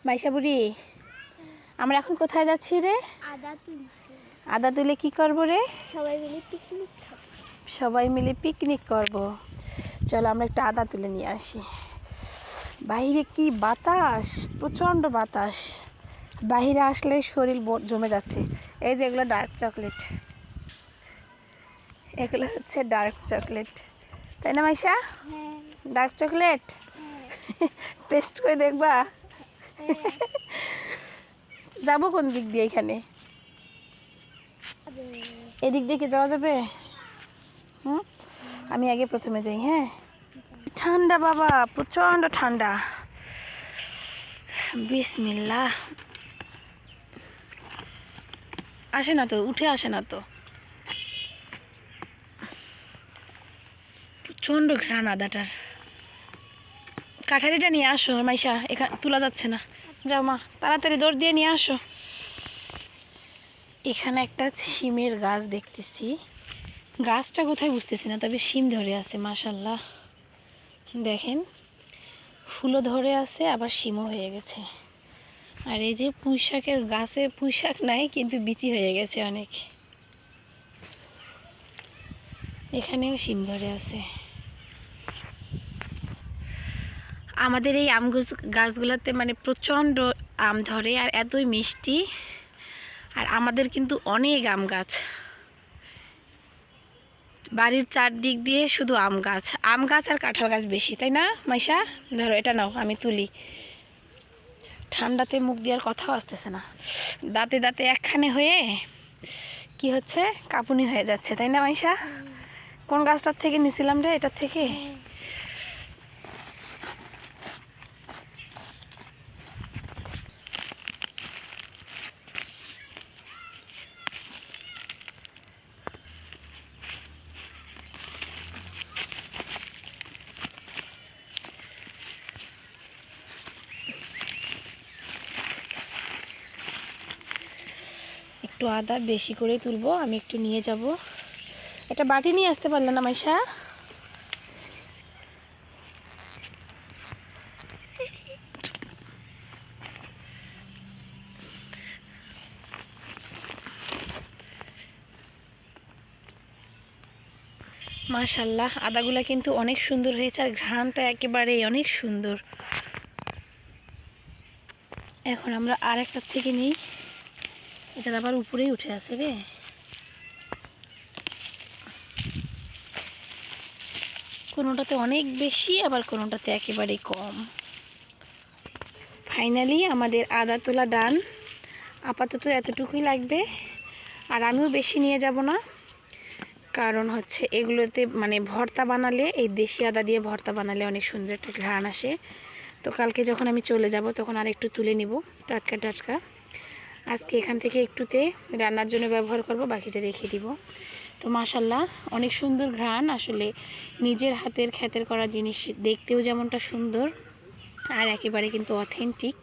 মাইশা বুড়ি, আমরা এখন কোথায় যাচ্ছি রে? আদা তুলতে। আদা তুলে কি করব রে? সবাই মিলে পিকনিক খাবো। সবাই মিলে পিকনিক করব। চলো আমরা একটা আদা তুলে নিয়ে আসি। বাইরে কি বাতাস, প্রচণ্ড বাতাস। বাইরে আসলে শরীর জমে যাচ্ছে। এই যে এগুলো ডার্ক চকলেট, এগুলো হচ্ছে ডার্ক চকলেট, তাই না মাইশা? হ্যাঁ। ডার্ক চকলেট টেস্ট করে দেখবা? যাবো কোন দিক দিয়ে? এখানে এদিক দিয়ে কি যাওয়া যাবে? আমি আগে প্রথমে যাই। হ্যাঁ, ঠান্ডা বাবা, প্রচণ্ড ঠান্ডা। বিসমিল্লাহ। আসে না তো, উঠে আসে না তো। প্রচণ্ড ঘ্রাণ আদাটার। কাঠারিটা নিয়ে আসো মাইশা, এখানে তোলা যাচ্ছে না। যাও মা, তাড়াতাড়ি দৌড় দিয়ে নিয়ে আসো। এখানে একটা শিমের গাছ দেখতেছি। গাছটা কোথায় বুঝতেছি না, তবে শিম ধরে আছে মাশাল্লাহ। দেখেন, ফুলও ধরে আছে, আবার শিমও হয়ে গেছে। আর এই যে পুঁই শাকের গাছে পুঁই শাক নাই, কিন্তু বিচি হয়ে গেছে অনেক। এখানেও শিম ধরে আছে। আমাদের এই আম গাছগুলোতে মানে প্রচণ্ড আম ধরে, আর এতই মিষ্টি। আর আমাদের কিন্তু অনেক আম গাছ, বাড়ির চারদিক দিয়ে শুধু আম গাছ। আম গাছ আর কাঁঠাল গাছ বেশি, তাই না মাইশা? ধরো এটা নাও, আমি তুলি। ঠান্ডাতে মুখ দেওয়ার কথাও আসতেছে না, দাঁতে দাঁতে একখানে হয়ে কি হচ্ছে, কাঁপুনি হয়ে যাচ্ছে, তাই না মাইশা? কোন গাছটার থেকে নিছিলাম রে? এটার থেকে। একটু আদা বেশি করে তুলবো, আমি একটু নিয়ে যাব। একটা বাটি নিয়ে আসতে পারলে না মাইশা? মাশাল্লাহ, আদাগুলা কিন্তু অনেক সুন্দর হয়েছে, আর ঘ্রাণটা একেবারে অনেক সুন্দর। এখন আমরা আর একটা থেকে নিই। এটা আবার উপরেই উঠে আছে রে। কোনোটাতে অনেক বেশি, আবার কোনোটাতে একেবারেই কম। ফাইনালি আমাদের আদা তোলা ডান। আপাতত এতটুকুই লাগবে, আর আমিও বেশি নিয়ে যাব না, কারণ হচ্ছে এগুলোতে মানে ভর্তা বানালে, এই দেশি আদা দিয়ে ভর্তা বানালে অনেক সুন্দর একটা ঘ্রাণ আসে। তো কালকে যখন আমি চলে যাব তখন আর একটু তুলে নিব, টাটকা টাটকা। আজকে এখান থেকে একটুতে রান্নার জন্য ব্যবহার করব, বাকিটা রেখে দিব। তো মাশাল্লাহ, অনেক সুন্দর ঘ্রাণ। আসলে নিজের হাতের ক্ষেতের করা জিনিস দেখতেও যেমনটা সুন্দর, আর একেবারে কিন্তু অথেন্টিক।